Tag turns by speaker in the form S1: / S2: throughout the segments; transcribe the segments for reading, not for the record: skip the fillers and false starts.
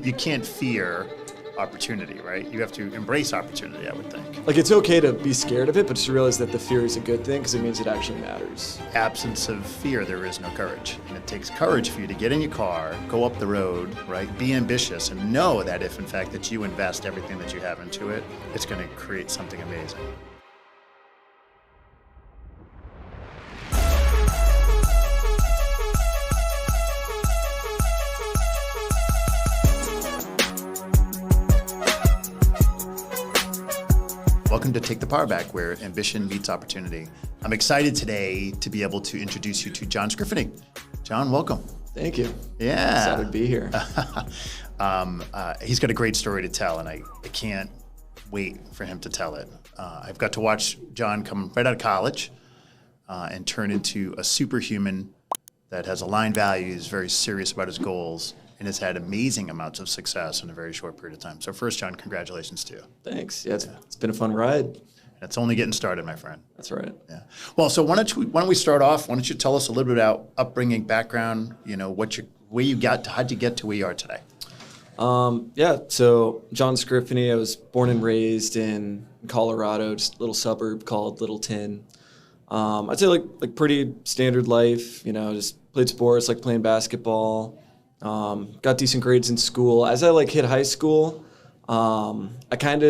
S1: you can't fear opportunity, right? You have to embrace opportunity, I would think.
S2: Like, it's okay to be scared of it, but just realize that the fear is a good thing because it means it actually matters.
S1: Absence of fear, there is no courage. And it takes courage for you to get in your car, go up the road, right? Be ambitious and know that if in fact that you invest everything that you have into it, it's going to create something amazing. Welcome to Take the Power Back, where ambition meets opportunity. I'm excited today to be able to introduce you to John Scrifinny. John, welcome.
S2: Thank you.
S1: Yeah.
S2: Excited to be here.
S1: He's got a great story to tell, and I can't wait for him to tell it. I've got to watch John come right out of college and turn into a superhuman that has aligned values, very serious about his goals, and has had amazing amounts of success in a very short period of time. So first, John, congratulations to you.
S2: Thanks. Yeah, it's been a fun ride.
S1: And it's only getting started, my friend.
S2: That's right.
S1: Yeah. Well, so why don't we start off? Why don't you tell us a little bit about upbringing, background? You know, how'd you get to where you are today?
S2: So John Scrifinny. I was born and raised in Colorado, just a little suburb called Littleton. I'd say like pretty standard life. You know, just played sports, like playing basketball. Got decent grades in school. As I hit high school, I got kind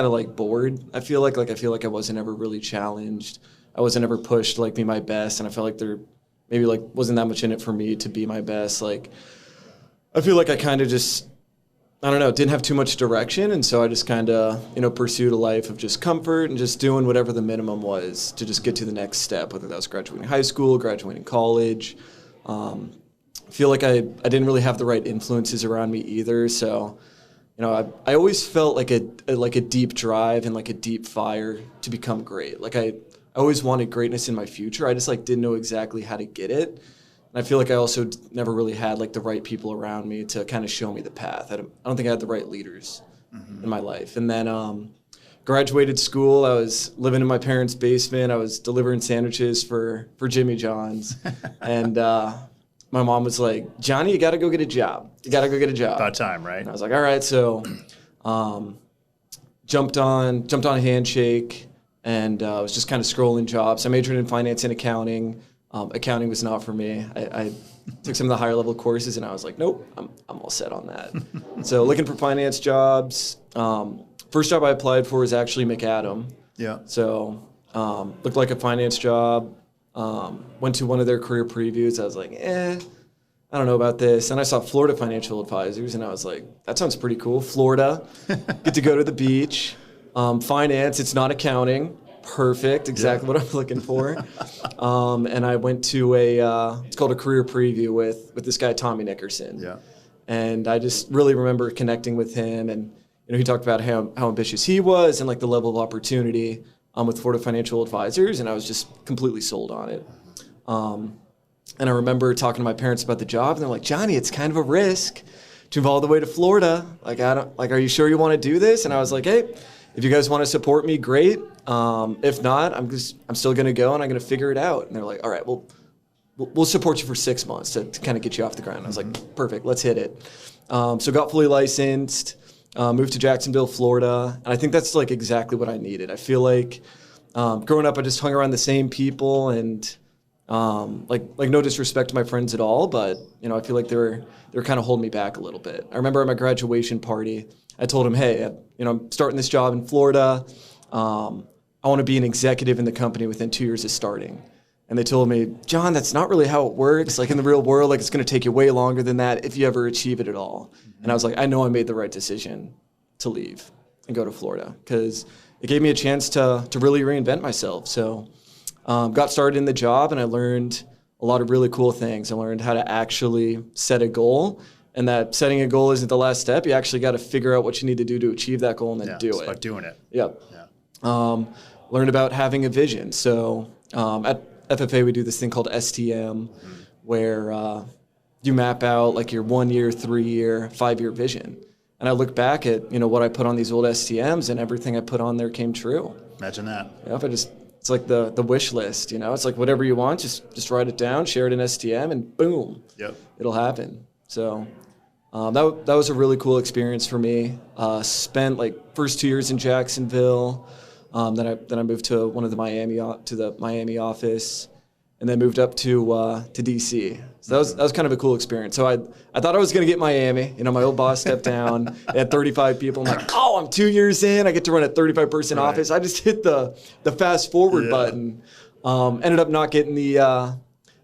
S2: of bored. I feel like I wasn't ever really challenged. I wasn't ever pushed to be my best, and I felt like there maybe wasn't that much in it for me to be my best. I feel like I kind of just, I don't know, didn't have too much direction, and so I just kind of pursued a life of just comfort and just doing whatever the minimum was to just get to the next step, whether that was graduating high school, graduating college. I feel like I didn't really have the right influences around me either. So, I always felt like a deep drive and like a deep fire to become great. I always wanted greatness in my future. I just didn't know exactly how to get it. And I feel like I also never really had the right people around me to kind of show me the path. I don't think I had the right leaders in my life. And then graduated school. I was living in my parents' basement. I was delivering sandwiches for Jimmy John's. And my mom was like, Johnny, you got to go get a job.
S1: About time, right?
S2: And I was like, all right. So jumped on Handshake, and I was just kind of scrolling jobs. I majored in finance and accounting. Accounting was not for me. I took some of the higher level courses, and I was like, nope, I'm all set on that. So looking for finance jobs. First job I applied for was actually McAdam.
S1: Yeah.
S2: So looked like a finance job. Went to one of their career previews. I was like, I don't know about this. And I saw Florida Financial Advisors, and I was like, that sounds pretty cool. Florida, get to go to the beach. Finance, it's not accounting. Perfect, exactly what I'm looking for. And I went to it's called a career preview with this guy, Tommy Nickerson.
S1: Yeah.
S2: And I just really remember connecting with him, and he talked about how ambitious he was and the level of opportunity with Florida Financial Advisors, and I was just completely sold on it. And I remember talking to my parents about the job, and they're like, Johnny, it's kind of a risk to move all the way to Florida. Are you sure you want to do this? And I was like, hey, if you guys want to support me, great. If not, I'm still going to go, and I'm going to figure it out. And they're like, all right, we'll support you for 6 months to kind of get you off the ground. I was like, perfect, let's hit it. So got fully licensed. Moved to Jacksonville, Florida, and I think that's exactly what I needed. I feel like growing up, I just hung around the same people, and no disrespect to my friends at all, but I feel like they were kind of holding me back a little bit. I remember at my graduation party, I told them, hey, I'm starting this job in Florida. I want to be an executive in the company within 2 years of starting. And they told me, John, that's not really how it works. In the real world, it's going to take you way longer than that if you ever achieve it at all. And I was like, I know I made the right decision to leave and go to Florida because it gave me a chance to really reinvent myself. So got started in the job, and I learned a lot of really cool things. I learned how to actually set a goal, and that setting a goal isn't the last step. You actually got to figure out what you need to do to achieve that goal and then do it.
S1: It's about doing it.
S2: Yep. Yeah. Learned about having a vision. So at FFA, we do this thing called STM, where you map out your 1 year, 3 year, 5 year vision. And I look back at what I put on these old STMs, and everything I put on there came true.
S1: Imagine that.
S2: Yeah, it's like the wish list. It's like whatever you want, just write it down, share it in STM, and boom, it'll happen. So That was a really cool experience for me. Spent like first 2 years in Jacksonville. Then I moved to the Miami office, and then moved up to DC. So that was kind of a cool experience. So I thought I was going to get Miami. You know, my old boss stepped down. They had 35 people. I'm like, oh, I'm 2 years in. I get to run a 35-person office. I just hit the fast forward button. Ended up not getting the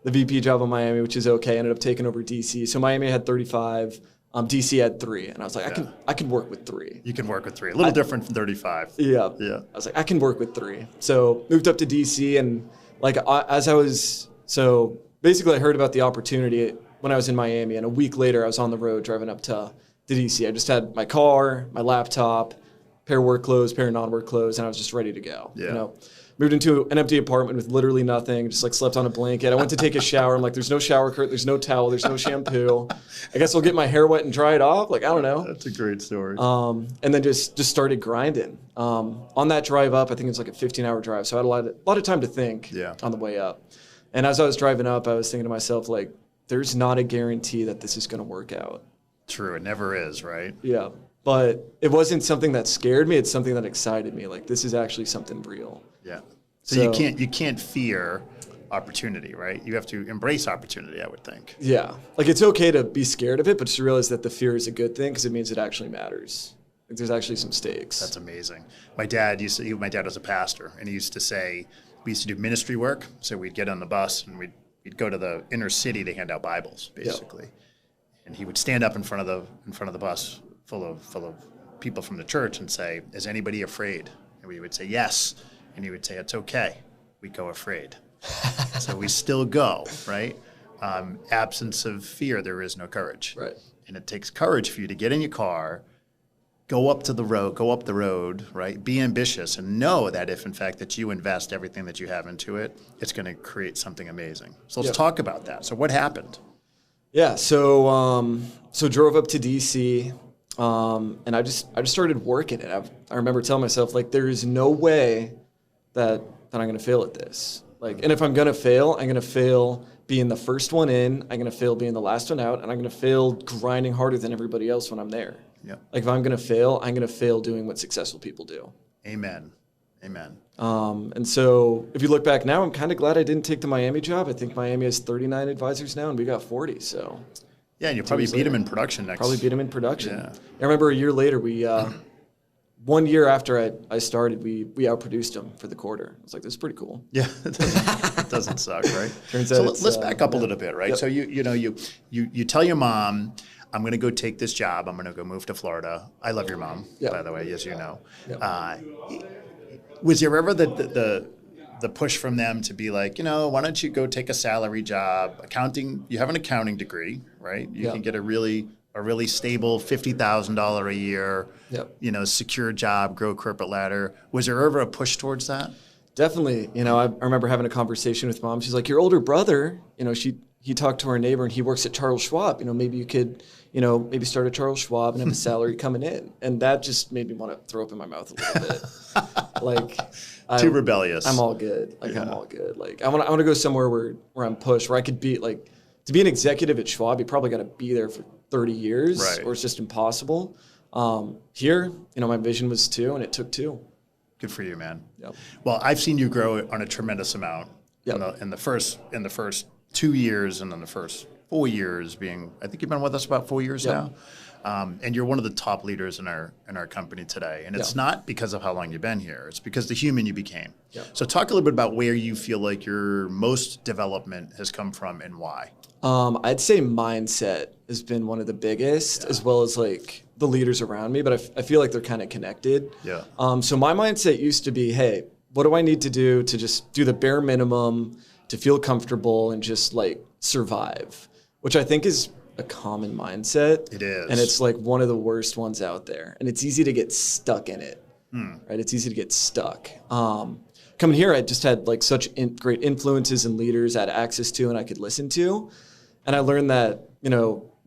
S2: VP job in Miami, which is okay. Ended up taking over DC. So Miami had 35. DC had 3, and I was like, I can work with 3.
S1: You can work with 3. A little different from 35.
S2: Yeah.
S1: Yeah.
S2: I was like, I can work with 3. So moved up to DC, and like so basically I heard about the opportunity when I was in Miami, and a week later I was on the road driving up to DC. I just had my car, my laptop, pair of work clothes, pair of non-work clothes, and I was just ready to go.
S1: Yeah.
S2: You know, moved into an empty apartment with literally nothing, just like slept on a blanket. I went to take a shower. I'm like, there's no shower curtain, there's no towel, there's no shampoo. I guess I'll get my hair wet and dry it off. Like, I don't know.
S1: That's a great story.
S2: And then just started grinding. On that drive up, I think it's like a 15-hour drive, so I had a lot of time to think on the way up. And as I was driving up, I was thinking to myself, like, there's not a guarantee that this is going to work out.
S1: True, it never is, right?
S2: Yeah. But it wasn't something that scared me. It's something that excited me. Like, this is actually something real.
S1: Yeah. So you can't fear opportunity, right? You have to embrace opportunity, I would think.
S2: Yeah. Like, it's okay to be scared of it, but just realize that the fear is a good thing because it means it actually matters. Like, there's actually some stakes.
S1: That's amazing. My dad was a pastor, and he used to say, we used to do ministry work, so we'd get on the bus and we'd go to the inner city to hand out Bibles, basically. Yep. And he would stand up in front of the bus full of people from the church and say, "Is anybody afraid?" And we would say, "Yes." And he would say, "It's okay. We go afraid." So we still go, right? Absence of fear, there is no courage.
S2: Right.
S1: And it takes courage for you to get in your car, go up the road, right? Be ambitious and know that if, in fact, that you invest everything that you have into it, it's going to create something amazing. So let's talk about that. So what happened?
S2: Yeah. So drove up to DC, and I just started working it. I remember telling myself, like, there is no way that I'm going to fail at this. Like, and if I'm going to fail, I'm going to fail being the first one in, I'm going to fail being the last one out, and I'm going to fail grinding harder than everybody else when I'm there.
S1: Yep.
S2: Like, if I'm going to fail, I'm going to fail doing what successful people do.
S1: Amen. Amen.
S2: And so if you look back now, I'm kind of glad I didn't take the Miami job. I think Miami has 39 advisors now, and we got 40. So
S1: yeah, and you probably beat them in production next.
S2: Probably beat them in production.
S1: Yeah.
S2: I remember a year later, we 1 year after I started, we outproduced them for the quarter. I was like, this is pretty cool.
S1: Yeah, it doesn't suck, right?
S2: Turns
S1: so
S2: out
S1: let's back up a little bit, right?
S2: Yep.
S1: So you tell your mom, I'm going to go take this job. I'm going to go move to Florida. I love your mom, by the way, as you know.
S2: Yep.
S1: Was there ever the push from them to be like, why don't you go take a salary job? Accounting, you have an accounting degree, right? You can get a really stable $50,000 a year, secure job, grow corporate ladder. Was there ever a push towards that?
S2: Definitely. I remember having a conversation with mom. She's like, your older brother, he talked to our neighbor and he works at Charles Schwab. Maybe you could, maybe start at Charles Schwab and have a salary coming in. And that just made me want to throw up in my mouth a little bit.
S1: Too rebellious.
S2: I'm all good. I'm all good. Like, I want to go somewhere where I'm pushed, where I could be like, to be an executive at Schwab, you probably got to be there for 30 years, or it's just impossible. Here, my vision was 2, and it took 2.
S1: Good for you, man.
S2: Yep.
S1: Well, I've seen you grow on a tremendous amount in the first 2 years, and then the first 4 years being. I think you've been with us about 4 years now, and you're one of the top leaders in our company today. And it's not because of how long you've been here; it's because the human you became. Yep. So, talk a little bit about where you feel like your most development has come from and why.
S2: I'd say mindset has been one of the biggest, as well as like the leaders around me, but I feel like they're kind of connected. Yeah. So my mindset used to be, hey, what do I need to do to just do the bare minimum to feel comfortable and just like survive, which I think is a common mindset.
S1: It is.
S2: And it's like one of the worst ones out there. And it's easy to get stuck in it, right? It's easy to get stuck. Coming here, I just had like such great influences and leaders I had access to and I could listen to. And I learned that,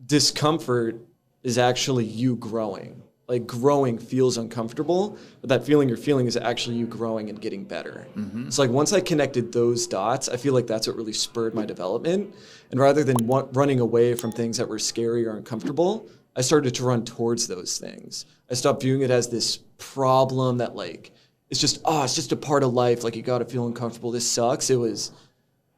S2: discomfort is actually you growing. Like, growing feels uncomfortable, but that feeling you're feeling is actually you growing and getting better. Mm-hmm. So like once I connected those dots, I feel like that's what really spurred my development. And rather than running away from things that were scary or uncomfortable, I started to run towards those things. I stopped viewing it as this problem that like, it's just a part of life. Like, you got to feel uncomfortable. This sucks. It was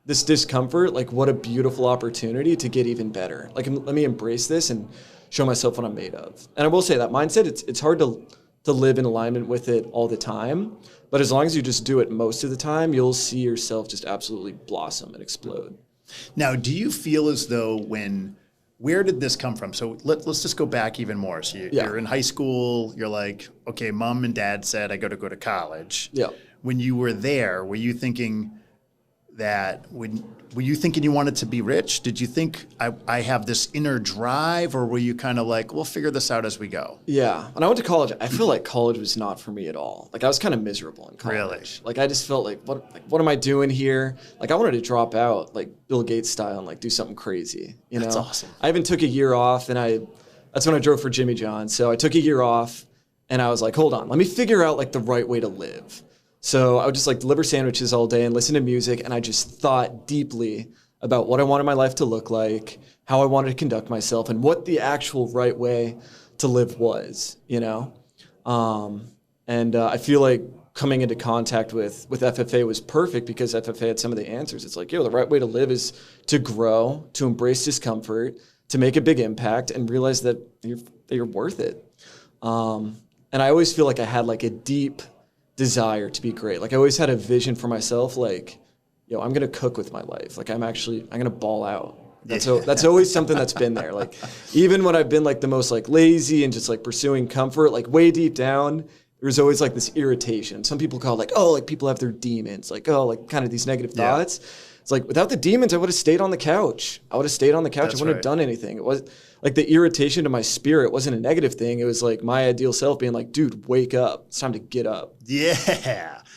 S2: this discomfort. Like, what a beautiful opportunity to get even better. Like, let me embrace this and show myself what I'm made of. And I will say that mindset, it's hard to live in alignment with it all the time. But as long as you just do it most of the time, you'll see yourself just absolutely blossom and explode.
S1: Now, do you feel as though where did this come from? So let's just go back even more. So you're in high school, you're like, okay, mom and dad said I got to go to college.
S2: Yeah.
S1: When you were there, were you thinking you wanted to be rich? Did you think I have this inner drive, or were you kind of like, we'll figure this out as we go?
S2: Yeah. When I went to college, I feel like college was not for me at all. Like, I was kind of miserable in college.
S1: Really?
S2: Like, I just felt like, what am I doing here? Like, I wanted to drop out, like Bill Gates style, and like do something crazy. You know?
S1: That's awesome.
S2: I even took a year off, and that's when I drove for Jimmy John. So I took a year off, and I was like, hold on, let me figure out like the right way to live. So I would just like deliver sandwiches all day and listen to music, and I just thought deeply about what I wanted my life to look like, how I wanted to conduct myself, and what the actual right way to live was, you know? I feel like coming into contact with FFA was perfect, because FFA had some of the answers. It's like, the right way to live is to grow, to embrace discomfort, to make a big impact, and realize that you're worth it. And I always feel like I had like a deep desire to be great. Like, I always had a vision for myself, like, I'm going to cook with my life. Like, I'm going to ball out. That's always something that's been there. Like, even when I've been like the most like lazy and just like pursuing comfort, like way deep down, there's always like this irritation. Some people call it like, like people have their demons, like, like kind of these negative thoughts. It's like, without the demons, I would have stayed on the couch. I wouldn't have done anything. It was like the irritation to my spirit wasn't a negative thing. It was like my ideal self being like, dude, wake up. It's time to get up.
S1: Yeah.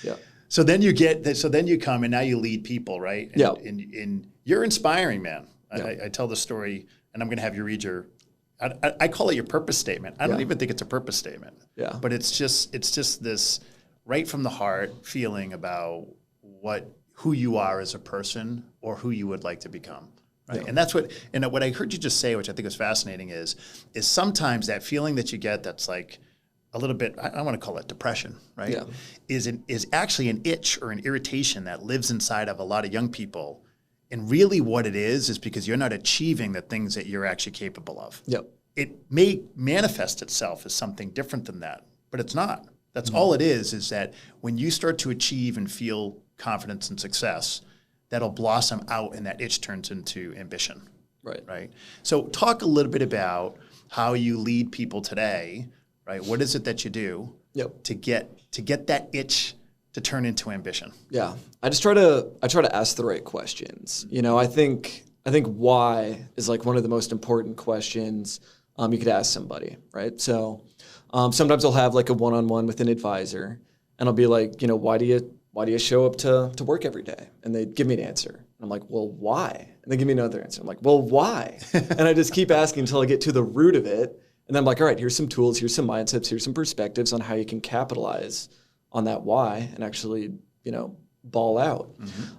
S2: Yeah.
S1: So then you come and now you lead people, right? And you're inspiring, man.
S2: Yeah.
S1: I tell the story, and I'm going to have you read I call it your purpose statement. I don't even think it's a purpose statement.
S2: Yeah.
S1: But it's just this right from the heart feeling about who you are as a person, or who you would like to become. Right. Yeah. And that's what I heard you just say, which I think was fascinating, is sometimes that feeling that you get that's like a little bit, I want to call it depression, right?
S2: Yeah.
S1: Is actually an itch or an irritation that lives inside of a lot of young people. And really what it is because you're not achieving the things that you're actually capable of.
S2: Yep.
S1: It may manifest itself as something different than that, but it's not. That's all it is that when you start to achieve and feel confidence and success, that'll blossom out and that itch turns into ambition. Right. So talk a little bit about how you lead people today, right? What is it that you do to get that itch to turn into ambition? Yeah.
S2: I try to ask the right questions. I think why is like one of the most important questions you could ask somebody, right? So sometimes I'll have like a one-on-one with an advisor, and I'll be like, why do you show up to work every day? And they give me an answer. And I'm like, well, why? And they give me another answer. I'm like, well, why? And I just keep asking until I get to the root of it. And then I'm like, all right, here's some tools, here's some mindsets, here's some perspectives on how you can capitalize on that why and actually, ball out.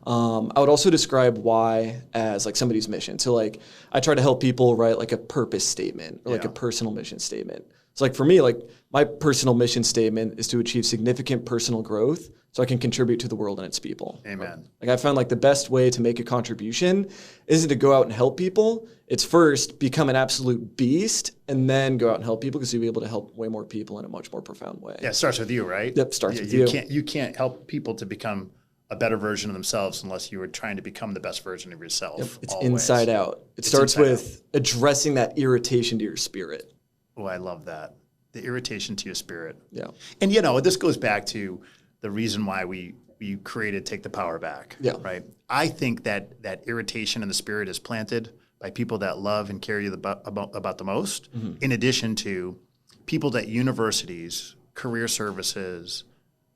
S2: I would also describe why as like somebody's mission. So like I try to help people write like a purpose statement or like a personal mission statement. So like for me, like my personal mission statement is to achieve significant personal growth so I can contribute to the world and its people.
S1: Amen.
S2: Like I found like the best way to make a contribution isn't to go out and help people. It's first become an absolute beast and then go out and help people, because you'll be able to help way more people in a much more profound way.
S1: Yeah, it starts with you, right?
S2: Yep, starts with you.
S1: You can't help people to become a better version of themselves unless you were trying to become the best version of yourself.
S2: Yep, it's inside out. It starts with addressing that irritation to your spirit.
S1: Oh, I love that. The irritation to your spirit.
S2: Yeah.
S1: And this goes back to the reason why we created Take the Power Back.
S2: Yeah.
S1: Right. I think that irritation in the spirit is planted by people that love and care about the most, in addition to people at universities, career services,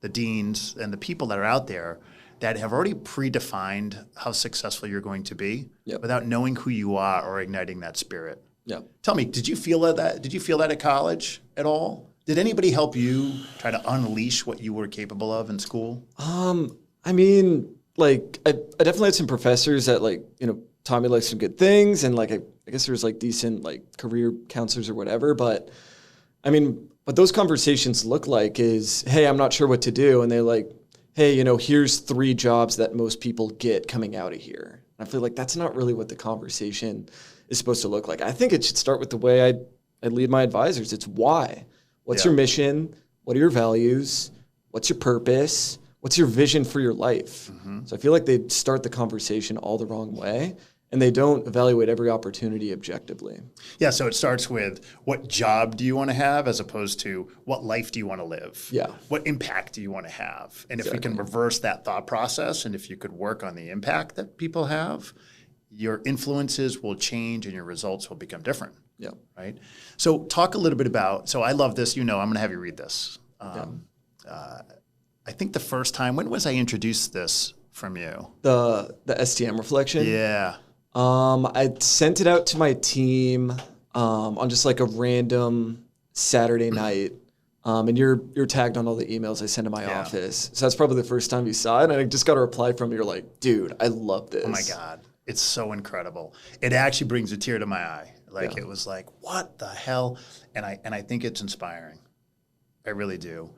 S1: the deans, and the people that are out there that have already predefined how successful you're going to be without knowing who you are or igniting that spirit.
S2: Yeah.
S1: Tell me, did you feel that? Did you feel that at college at all? Did anybody help you try to unleash what you were capable of in school?
S2: I mean, like I definitely had some professors that taught me like some good things. And like, I guess there's like decent like career counselors or whatever. But I mean, what those conversations look like is, hey, I'm not sure what to do. And they're like, hey, here's 3 jobs that most people get coming out of here. And I feel like that's not really what the conversation is supposed to look like. I think it should start with the way I lead my advisors. It's why. What's your mission? What are your values? What's your purpose? What's your vision for your life? Mm-hmm. So I feel like they start the conversation all the wrong way, and they don't evaluate every opportunity objectively.
S1: Yeah, so it starts with what job do you want to have as opposed to what life do you want to live?
S2: Yeah.
S1: What impact do you want to have? And
S2: Exactly.
S1: if we can reverse that thought process, and if you could work on the impact that people have, your influences will change and your results will become different.
S2: Yeah.
S1: Right? So talk a little bit about, so I love this, I'm going to have you read this. I think the first time, when was I introduced this from you?
S2: The STM reflection?
S1: Yeah.
S2: I sent it out to my team on just like a random Saturday night. And you're tagged on all the emails I send to my office. So that's probably the first time you saw it. And I just got a reply from you. You're like, dude, I love this.
S1: Oh my God. It's so incredible. It actually brings a tear to my eye. Like it was like, what the hell? And I think it's inspiring. I really do.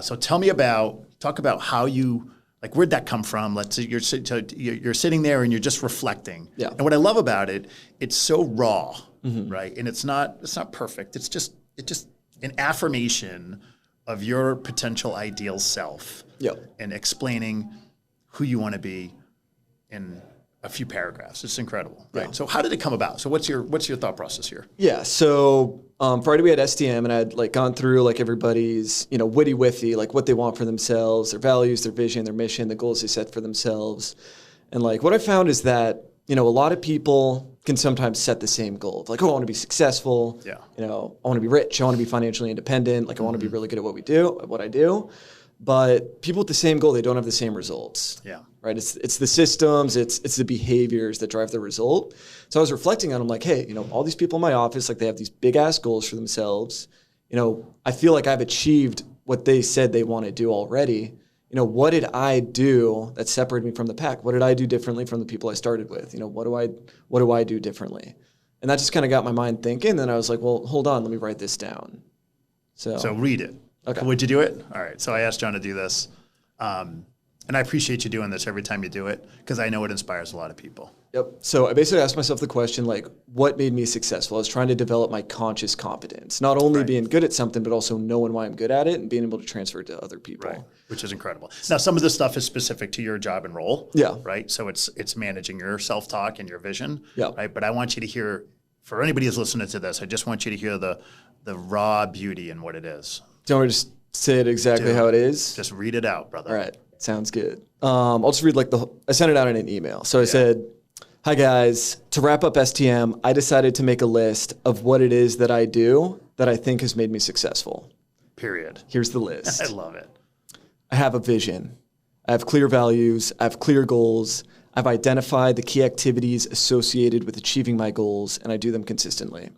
S1: So talk about how you, like, where'd that come from? Let's say you're sitting there and you're just reflecting.
S2: Yeah.
S1: And what I love about it, it's so raw, right? And it's not perfect. It's just an affirmation of your potential ideal self.
S2: Yeah.
S1: And explaining who you want to be in a few paragraphs. It's incredible, right?
S2: Yeah.
S1: So how did it come about? So what's your thought process here?
S2: Yeah. So Friday we had STM, and I'd like gone through like everybody's witty whiffy, like what they want for themselves, their values, their vision, their mission, the goals they set for themselves. And like what I found is that a lot of people can sometimes set the same goal. Like, oh, I want to be successful.
S1: Yeah.
S2: I want to be rich. I want to be financially independent. Like I want to be really good at what I do. But people with the same goal, they don't have the same results.
S1: Yeah.
S2: Right. It's the systems, it's the behaviors that drive the result. So I was reflecting on them like, hey, all these people in my office, like they have these big ass goals for themselves. I feel like I've achieved what they said they want to do already. What did I do that separated me from the pack? What did I do differently from the people I started with? What do I do differently? And that just kind of got my mind thinking. Then I was like, well, hold on, let me write this down.
S1: So read it.
S2: Okay.
S1: Would you do it? All right. So I asked John to do this. And I appreciate you doing this every time you do it because I know it inspires a lot of people.
S2: Yep. So I basically asked myself the question, like, what made me successful? I was trying to develop my conscious competence, not only being good at something, but also knowing why I'm good at it and being able to transfer it to other people.
S1: Right. Which is incredible. Now, some of this stuff is specific to your job and role.
S2: Yeah.
S1: Right. So it's managing your self-talk and your vision.
S2: Yeah.
S1: Right. But I want you to hear, for anybody who's listening to this, I just want you to hear the raw beauty in what it is.
S2: Do you want me to just say it exactly how it is?
S1: Just read it out, brother.
S2: All right. Sounds good. I'll just read I sent it out in an email. So I said, hi guys, to wrap up STM, I decided to make a list of what it is that I do that I think has made me successful.
S1: Period.
S2: Here's the list.
S1: I love it.
S2: I have a vision. I have clear values. I have clear goals. I've identified the key activities associated with achieving my goals, and I do them consistently.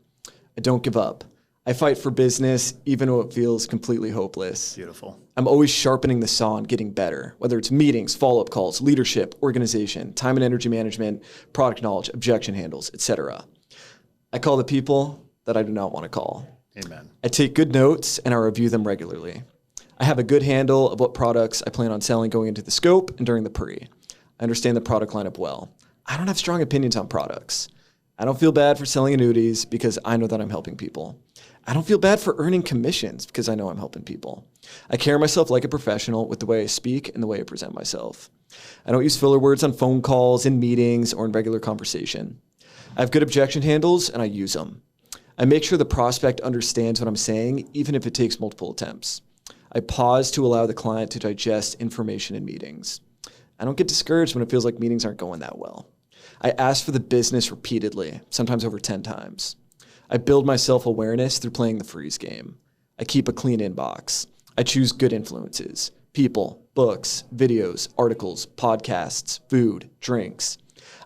S2: I don't give up. I fight for business, even though it feels completely hopeless.
S1: Beautiful.
S2: I'm always sharpening the saw and getting better, whether it's meetings, follow-up calls, leadership, organization, time and energy management, product knowledge, objection handles, etc. I call the people that I do not want to call.
S1: Amen.
S2: I take good notes and I review them regularly. I have a good handle of what products I plan on selling going into the scope and during the pre. I understand the product lineup well. I don't have strong opinions on products. I don't feel bad for selling annuities because I know that I'm helping people. I don't feel bad for earning commissions because I know I'm helping people. I carry myself like a professional with the way I speak and the way I present myself. I don't use filler words on phone calls, in meetings, or in regular conversation. I have good objection handles and I use them. I make sure the prospect understands what I'm saying, even if it takes multiple attempts. I pause to allow the client to digest information in meetings. I don't get discouraged when it feels like meetings aren't going that well. I ask for the business repeatedly, sometimes over 10 times. I build my self-awareness through playing the Freest game. I keep a clean inbox. I choose good influences, people, books, videos, articles, podcasts, food, drinks.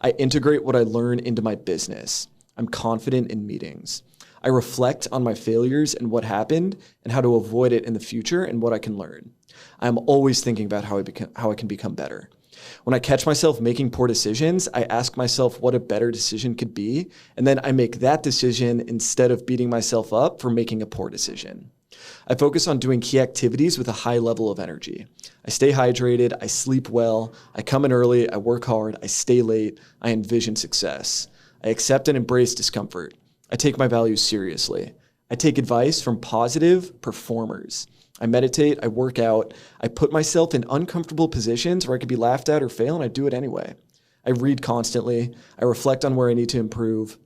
S2: I integrate what I learn into my business. I'm confident in meetings. I reflect on my failures and what happened and how to avoid it in the future and what I can learn. I'm always thinking about how I can become better. When I catch myself making poor decisions, I ask myself what a better decision could be, and then I make that decision instead of beating myself up for making a poor decision. I focus on doing key activities with a high level of energy. I stay hydrated, I sleep well, I come in early, I work hard, I stay late, I envision success. I accept and embrace discomfort. I take my values seriously. I take advice from positive performers. I meditate, I work out, I put myself in uncomfortable positions where I could be laughed at or fail, and I do it anyway. I read constantly, I reflect on where I need to improve.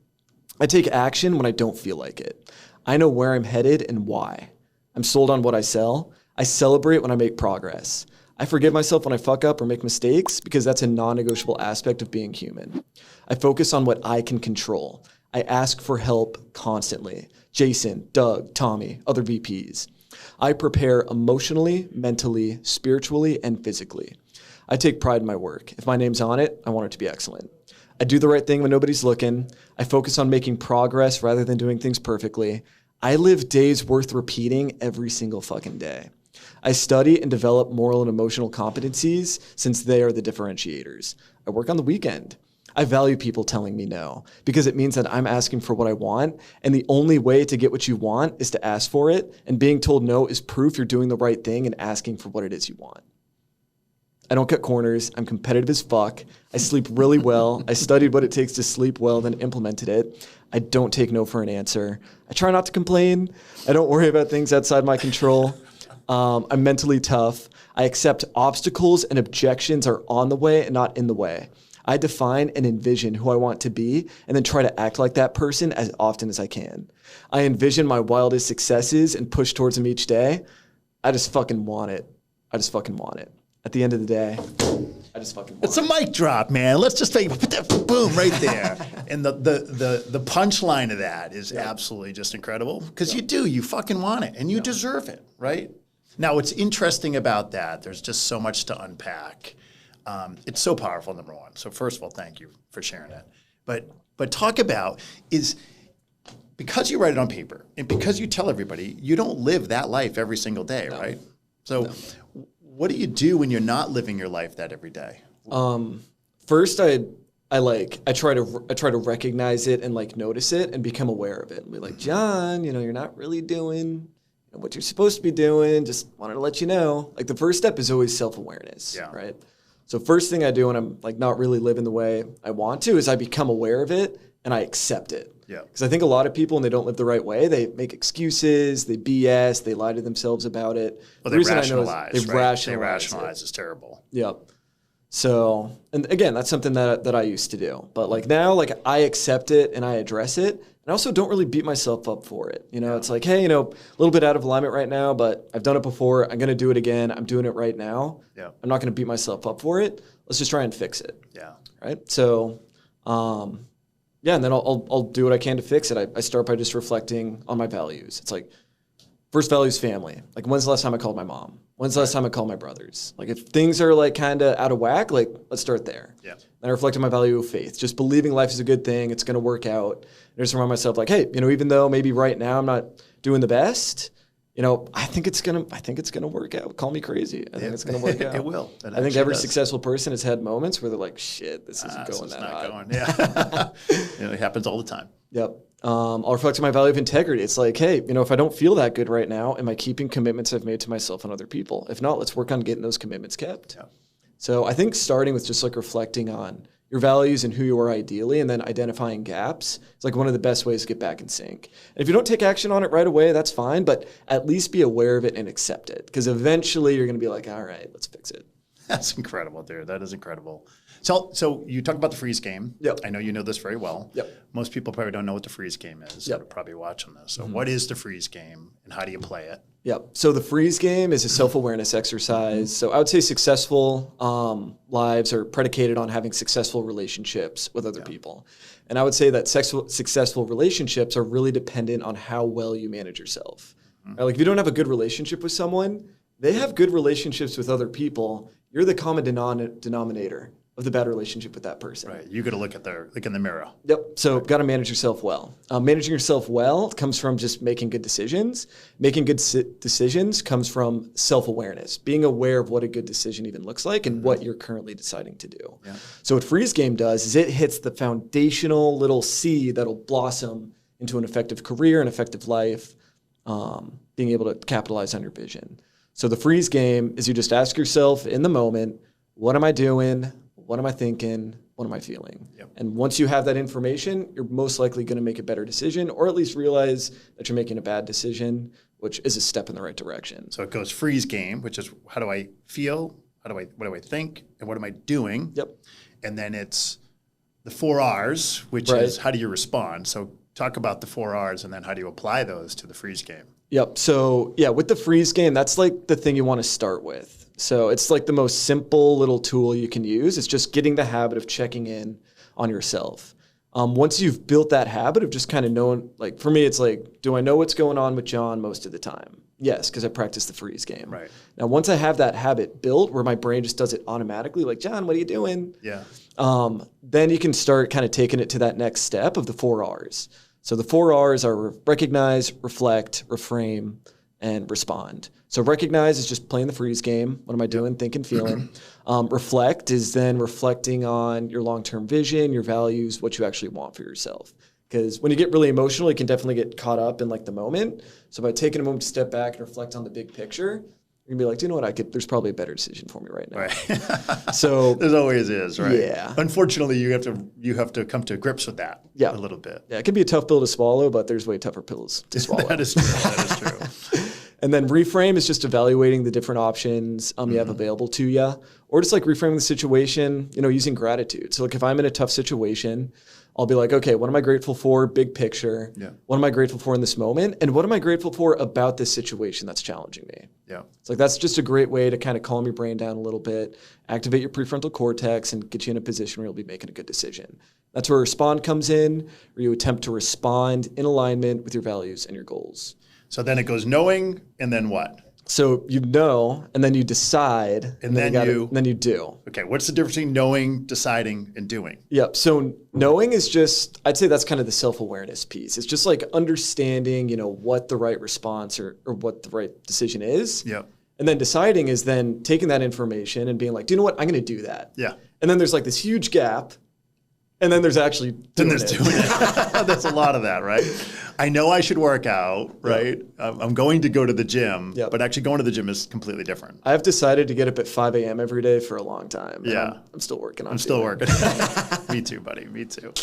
S2: I take action when I don't feel like it. I know where I'm headed and why. I'm sold on what I sell. I celebrate when I make progress. I forgive myself when I fuck up or make mistakes because that's a non-negotiable aspect of being human. I focus on what I can control. I ask for help constantly. Jason, Doug, Tommy, other VPs. I prepare emotionally, mentally, spiritually, and physically. I take pride in my work. If my name's on it, I want it to be excellent. I do the right thing when nobody's looking. I focus on making progress rather than doing things perfectly. I live days worth repeating every single fucking day. I study and develop moral and emotional competencies since they are the differentiators. I work on the weekend. I value people telling me no because it means that I'm asking for what I want, and the only way to get what you want is to ask for it, and being told no is proof you're doing the right thing and asking for what it is you want. I don't cut corners. I'm competitive as fuck. I sleep really well. I studied what it takes to sleep well, then implemented it. I don't take no for an answer. I try not to complain. I don't worry about things outside my control. I'm mentally tough. I accept obstacles and objections are on the way and not in the way. I define and envision who I want to be and then try to act like that person as often as I can. I envision my wildest successes and push towards them each day. I just fucking want it. I just fucking want it. At the end of the day, I just fucking want it.
S1: It's a mic drop, man. Let's just put that boom right there. And the punchline of that is absolutely just incredible because you fucking want it and you deserve it, right? Now, what's interesting about that, there's just so much to unpack. It's so powerful, number one. So first of all, thank you for sharing that. But talk about is because you write it on paper and because you tell everybody, you don't live that life every single day, right? So what do you do when you're not living your life that every day?
S2: First, I try to recognize it and like notice it and become aware of it and be like, John, you're not really doing what you're supposed to be doing. Just wanted to let you know. Like the first step is always self-awareness, right? So first thing I do when I'm like not really living the way I want to is I become aware of it and I accept it. Yeah. Because I think a lot of people when they don't live the right way, they make excuses, they BS, they lie to themselves about it.
S1: Well, they rationalize. They rationalize is terrible.
S2: Yep. So, and again, that's something that I used to do. But like now, like I accept it and I address it. And I also don't really beat myself up for it. It's like, hey, a little bit out of alignment right now, but I've done it before. I'm going to do it again. I'm doing it right now. Yeah. I'm not going to beat myself up for it. Let's just try and fix it. Yeah. Right. So, and then I'll do what I can to fix it. I start by just reflecting on my values. It's like, first value is family. Like, when's the last time I called my mom? When's the last time I called my brothers? Like, if things are like kind of out of whack, like, let's start there. Yeah. Then I reflect on my value of faith, just believing life is a good thing. It's going to work out. And I just remind myself, like, hey, even though maybe right now I'm not doing the best, I think it's gonna work out. Call me crazy. I think it's gonna work out.
S1: It will.
S2: I think every successful person has had moments where they're like, shit, this isn't going that hot.
S1: Yeah. It happens all the time.
S2: Yep. I'll reflect on my value of integrity. It's like, hey, if I don't feel that good right now, am I keeping commitments I've made to myself and other people? If not, let's work on getting those commitments kept. Yeah. So I think starting with just like reflecting on your values and who you are ideally, and then identifying gaps, it's like one of the best ways to get back in sync. And if you don't take action on it right away, that's fine, but at least be aware of it and accept it. Because eventually you're going to be like, all right, let's fix it.
S1: That's incredible, dude. That is incredible. So you talk about the Freest game. Yep. I know you know this very well. Yep. Most people probably don't know what the Freest game is. Yep. They're probably watching this. So what is the Freest game and how do you play it?
S2: Yep. So the Freest game is a self-awareness exercise. So I would say successful lives are predicated on having successful relationships with other people. And I would say that successful relationships are really dependent on how well you manage yourself. Right? Like if you don't have a good relationship with someone, they have good relationships with other people. You're the common denominator of the bad relationship with that person.
S1: Right. You got to look in the mirror.
S2: Yep. So got to manage yourself well. Managing yourself well comes from just making good decisions. Making good decisions comes from self-awareness, being aware of what a good decision even looks like and what you're currently deciding to do. Yeah. So what Freest game does is it hits the foundational little seed that'll blossom into an effective career, an effective life, being able to capitalize on your vision. So the Freest game is you just ask yourself in the moment, what am I doing? What am I thinking? What am I feeling? Yep. And once you have that information, you're most likely going to make a better decision, or at least realize that you're making a bad decision, which is a step in the right direction.
S1: So it goes Freest game, which is how do I feel? What do I think? And what am I doing?
S2: Yep.
S1: And then it's the 4 R's, which is how do you respond? So talk about the 4 R's and then how do you apply those to the Freest game?
S2: Yep. So yeah, with the Freest game, that's like the thing you want to start with. So it's like the most simple little tool you can use. It's just getting the habit of checking in on yourself. Once you've built that habit of just kind of knowing, like for me, it's like, do I know what's going on with John most of the time? Yes, because I practice the Freest game.
S1: Right.
S2: Now, once I have that habit built where my brain just does it automatically, like, John, what are you doing?
S1: Yeah.
S2: Then you can start kind of taking it to that next step of the 4 R's. So the 4 R's are recognize, reflect, reframe, and respond. So recognize is just playing the Freest game. What am I doing, thinking, feeling? Reflect is then reflecting on your long-term vision, your values, what you actually want for yourself. Because when you get really emotional, you can definitely get caught up in like the moment. So by taking a moment to step back and reflect on the big picture, you're gonna be like, do you know what? There's probably a better decision for me right now.
S1: Right.
S2: So
S1: there always is, right?
S2: Yeah.
S1: Unfortunately, you have to come to grips with that a little bit.
S2: Yeah, it can be a tough pill to swallow, but there's way tougher pills to swallow.
S1: That is true. That is true.
S2: And then reframe is just evaluating the different options you have available to you, or just like reframing the situation, using gratitude. So like if I'm in a tough situation, I'll be like, okay, what am I grateful for? Big picture. Yeah. What am I grateful for in this moment? And what am I grateful for about this situation that's challenging me? Yeah. It's like that's just a great way to kind of calm your brain down a little bit, activate your prefrontal cortex, and get you in a position where you'll be making a good decision. That's where respond comes in, where you attempt to respond in alignment with your values and your goals.
S1: So then it goes knowing, and then what?
S2: So you know, and then you decide, and then you do.
S1: Okay, what's the difference between knowing, deciding, and doing?
S2: Yep. So knowing is just, I'd say that's kind of the self-awareness piece. It's just like understanding, what the right response or what the right decision is. Yep. And then deciding is then taking that information and being like, do you know what? I'm going to do that. Yeah. And then there's like this huge gap. And then there's actually doing it.
S1: There's a lot of that, right? I know I should work out, right? Yep. I'm going to go to the gym, but actually going to the gym is completely different.
S2: I've decided to get up at 5 a.m. every day for a long time. Yeah. I'm still working on it.
S1: I'm still working. Me too, buddy. Me too.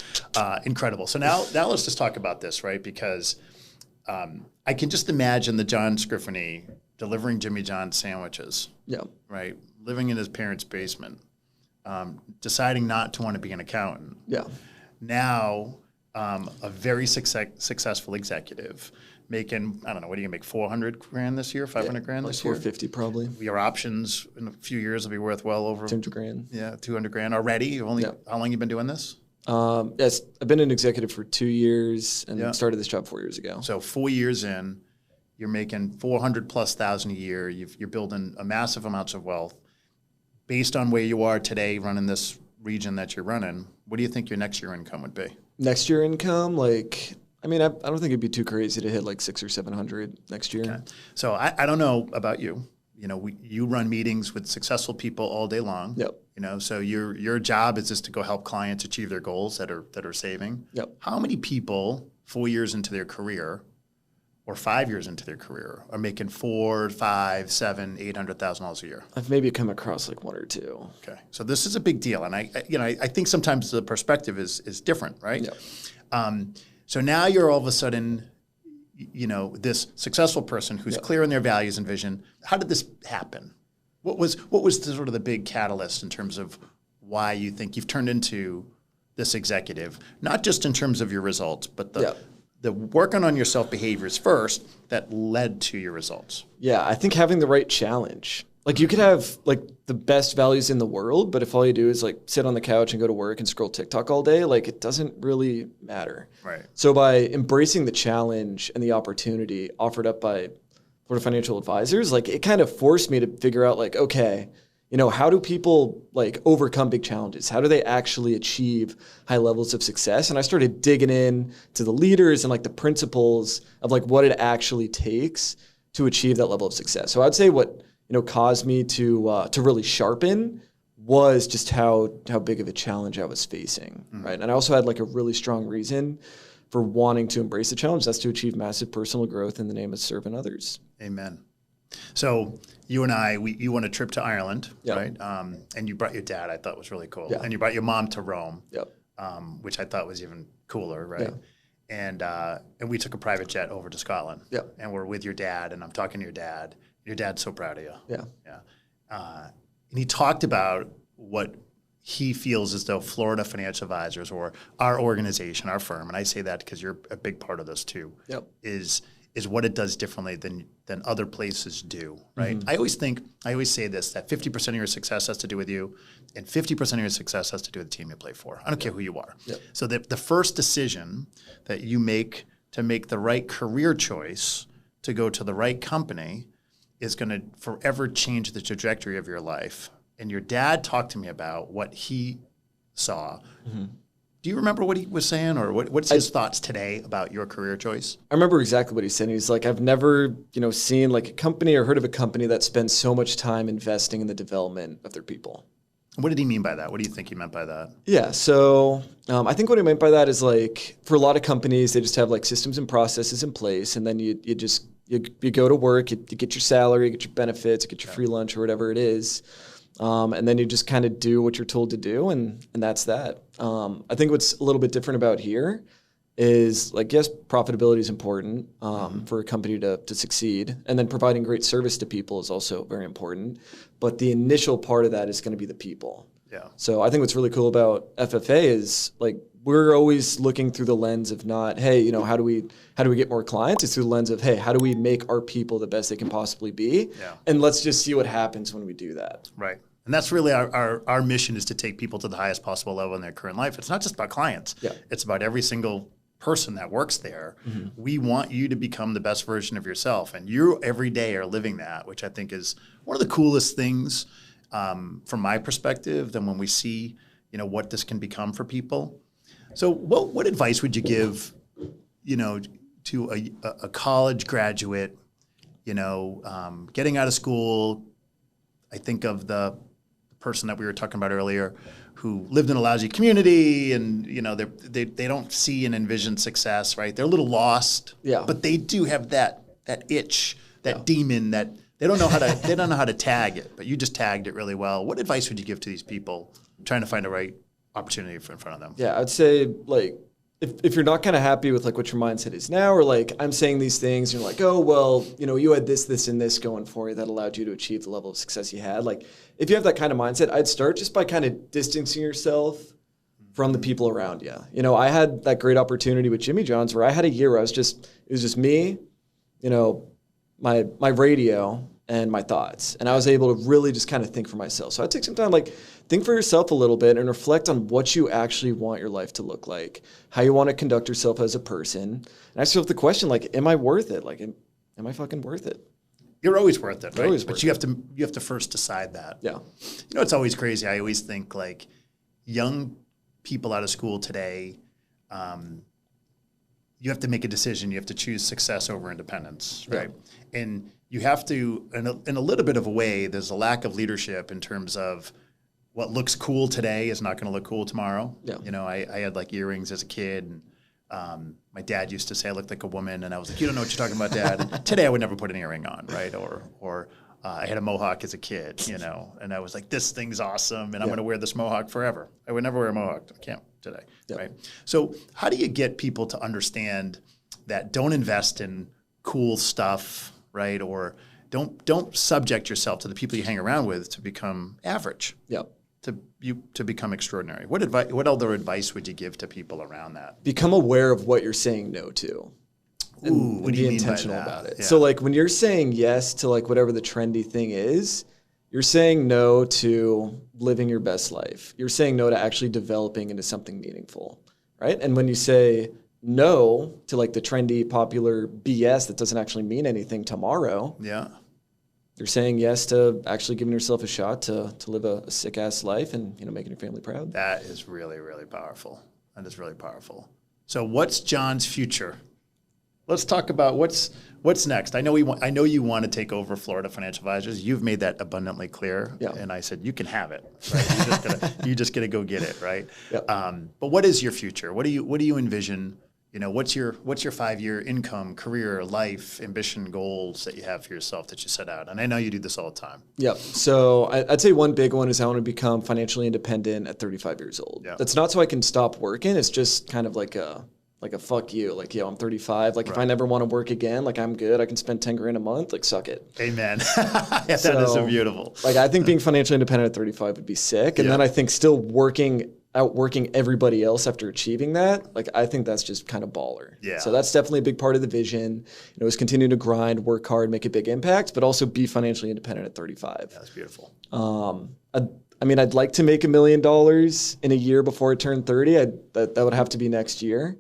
S1: Incredible. So now let's just talk about this, right? Because I can just imagine the John Scrifinny delivering Jimmy John sandwiches, right? Living in his parents' basement. Deciding not to want to be an accountant. Yeah. Now, a very successful executive making, I don't know, what are you going to make, 400 grand this year, 500 grand this year?
S2: 450 probably.
S1: Your options in a few years will be worth well over
S2: 200 grand.
S1: Yeah, 200 grand already. How long you been doing this?
S2: Yes, I've been an executive for 2 years and started this job 4 years ago.
S1: So 4 years in, you're making 400,000+ a year. You're building a massive amounts of wealth. Based on where you are today running this region that you're running, what do you think your next year income would be?
S2: Next year income, I don't think it'd be too crazy to hit like 600 or 700 next year. Okay.
S1: So I don't know about you. You run meetings with successful people all day long. Yep. So your job is just to go help clients achieve their goals that are saving. Yep. How many people 4 years into their career or 5 years into their career are making $400,000, $500,000, $700,000, $800,000 a year?
S2: I've maybe come across like one or two.
S1: Okay, so this is a big deal, and I think sometimes the perspective is different, right? Yep. So now you're all of a sudden, this successful person who's clear on their values and vision. How did this happen? What was sort of the big catalyst in terms of why you think you've turned into this executive, not just in terms of your results, but the working on your self-behaviors first that led to your results? Yeah,
S2: I think having the right challenge. Like you could have like the best values in the world, but if all you do is like sit on the couch and go to work and scroll TikTok all day, like it doesn't really matter. Right. So by embracing the challenge and the opportunity offered up by Florida Financial Advisors, like it kind of forced me to figure out like, okay, how do people like overcome big challenges? How do they actually achieve high levels of success? And I started digging in to the leaders and like the principles of like what it actually takes to achieve that level of success. So I'd say what, caused me to really sharpen was just how big of a challenge I was facing, right? And I also had like a really strong reason for wanting to embrace the challenge. That's to achieve massive personal growth in the name of serving others.
S1: Amen. So you and I, you went a trip to Ireland,
S2: Yep.
S1: right? And you brought your dad, I thought was really cool.
S2: Yeah.
S1: And you brought your mom to Rome,
S2: Yep.
S1: which I thought was even cooler, right? Yeah. And we took a private jet over to Scotland.
S2: Yep.
S1: And we're with your dad, and I'm talking to your dad. Your dad's so proud of you.
S2: Yeah.
S1: Yeah. And he talked about what he feels as though Florida Financial Advisors, or our organization, our firm, and I say that because you're a big part of this too,
S2: Yep.
S1: is what it does differently than other places do, right? I always say this, that 50% of your success has to do with you, and 50% of your success has to do with the team you play for. I don't care who you are.
S2: Yep.
S1: So the first decision that you make to make the right career choice to go to the right company is going to forever change the trajectory of your life. And your dad talked to me about what he saw. Do you remember what he was saying, or what's his thoughts today about your career choice?
S2: I remember exactly what he said. He's like, I've never, seen like a company or heard of a company that spends so much time investing in the development of their people.
S1: What did he mean by that? What do you think he meant by that?
S2: Yeah, so I think what he meant by that is like, for a lot of companies, they just have like systems and processes in place, and then you go to work, you get your salary, you get your benefits, you get your free lunch or whatever it is. And then you just kind of do what you're told to do, and that's that. I think what's a little bit different about here is like, yes, profitability is important for a company to succeed, and then providing great service to people is also very important. But the initial part of that is going to be the people.
S1: Yeah.
S2: So I think what's really cool about FFA is like, we're always looking through the lens of not, hey, how do we get more clients? It's through the lens of, hey, how do we make our people the best they can possibly be?
S1: Yeah.
S2: And let's just see what happens when we do that.
S1: Right. And that's really our mission, is to take people to the highest possible level in their current life. It's not just about clients.
S2: Yeah.
S1: It's about every single person that works there. We want you to become the best version of yourself. And you every day are living that, which I think is one of the coolest things from my perspective than when we see, what this can become for people. So what advice would you give, to a college graduate, getting out of school? I think of the person that we were talking about earlier, who lived in a lousy community, and they don't see and envision success, right? They're a little lost,
S2: Yeah.
S1: but they do have that itch, that demon that they don't know how to tag it. But you just tagged it really well. What advice would you give to these people trying to find the right opportunity in front of them?
S2: Yeah, I'd say like, if you're not kind of happy with like what your mindset is now, or like I'm saying these things, and you're like, oh, well, you had this, and this going for you that allowed you to achieve the level of success you had. Like, if you have that kind of mindset, I'd start just by kind of distancing yourself from the people around you. I had that great opportunity with Jimmy John's where I had a year where it was just me, my radio and my thoughts. And I was able to really just kind of think for myself. So I'd take some time, like, think for yourself a little bit and reflect on what you actually want your life to look like, how you want to conduct yourself as a person. And ask yourself the question, like, am I worth it? Like, am I fucking worth it?
S1: You're always worth it, right?
S2: Always
S1: but
S2: worth
S1: you have to first decide that.
S2: Yeah.
S1: It's always crazy. I always think like young people out of school today, you have to make a decision. You have to choose success over independence, right? Yeah. And you have to, in a little bit of a way, there's a lack of leadership in terms of what looks cool today is not going to look cool tomorrow.
S2: Yeah.
S1: I had like earrings as a kid, and my dad used to say I looked like a woman, and I was like, you don't know what you're talking about, Dad. And today I would never put an earring on, right? Or I had a mohawk as a kid, and I was like, this thing's awesome, and I'm going to wear this mohawk forever. I would never wear a mohawk. I can't today, right? So how do you get people to understand that don't invest in cool stuff, right? Or don't subject yourself to the people you hang around with to become average.
S2: Yep.
S1: To become extraordinary. What other advice would you give to people around that?
S2: Become aware of what you're saying no to.
S1: And what do you
S2: be
S1: mean by
S2: intentional
S1: that?
S2: about it.
S1: Yeah.
S2: So like when you're saying yes to like whatever the trendy thing is, you're saying no to living your best life. You're saying no to actually developing into something meaningful, right? And when you say no to like the trendy, popular BS that doesn't actually mean anything tomorrow,
S1: Yeah.
S2: you're saying yes to actually giving yourself a shot to live a sick ass life and, making your family proud.
S1: That is really, really powerful. That is really powerful. So what's John's future? Let's talk about what's next. I know you want to take over Florida Financial Advisors. You've made that abundantly clear.
S2: Yeah.
S1: And I said, you can have it, right? You just gotta go get it, right?
S2: Yeah.
S1: But what is your future? What do you envision? What's your 5-year income, career, life, ambition, goals that you have for yourself that you set out? And I know you do this all the time.
S2: Yep. So I'd say one big one is I want to become financially independent at 35 years old.
S1: Yeah.
S2: That's not so I can stop working. It's just kind of like a fuck you. Like, I'm 35. Like, if I never want to work again, like, I'm good. I can spend 10 grand a month. Like, suck it.
S1: Amen. That is so beautiful.
S2: Like, I think being financially independent at 35 would be sick. And then I think still outworking everybody else after achieving that, like, I think that's just kind of baller.
S1: Yeah.
S2: So that's definitely a big part of the vision. Is continue to grind, work hard, make a big impact, but also be financially independent at 35.
S1: That's beautiful.
S2: I'd like to make $1 million in a year before I turn 30. That would have to be next year.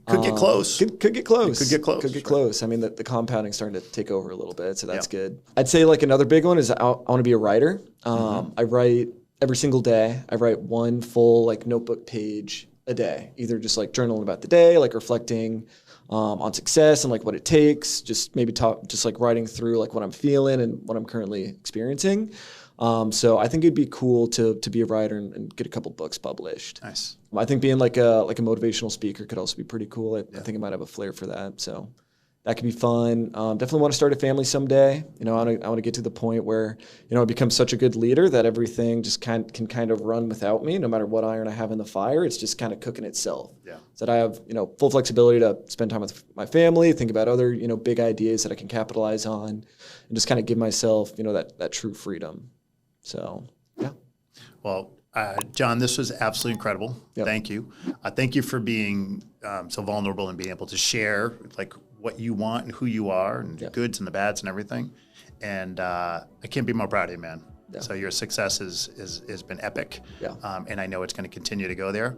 S1: Could get close.
S2: Could get close.
S1: Could get close.
S2: Could get close. I mean, the compounding's starting to take over a little bit, so that's good. I'd say like another big one is I want to be a writer. I write every single day. I write one full like notebook page a day, either just like journaling about the day, like reflecting on success and like what it takes, just maybe just like writing through like what I'm feeling and what I'm currently experiencing. So I think it'd be cool to be a writer and get a couple books published.
S1: Nice.
S2: I think being like a motivational speaker could also be pretty cool. I think I might have a flair for that. So that could be fun. Definitely want to start a family someday. I want to get to the point where, I become such a good leader that everything just can kind of run without me. No matter what iron I have in the fire, it's just kind of cooking itself. Yeah. So that I have, full flexibility to spend time with my family, think about other, big ideas that I can capitalize on, and just kind of give myself, that true freedom. So, yeah.
S1: Well, John, this was absolutely incredible. Yep. Thank you. Thank you for being so vulnerable and being able to share like what you want and who you are and the goods and the bads and everything. And I can't be more proud of you, man. Yeah. So your success has been epic. Yeah. And I know it's going to continue to go there,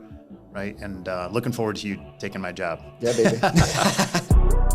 S1: right? And looking forward to you taking my job.
S2: Yeah, baby.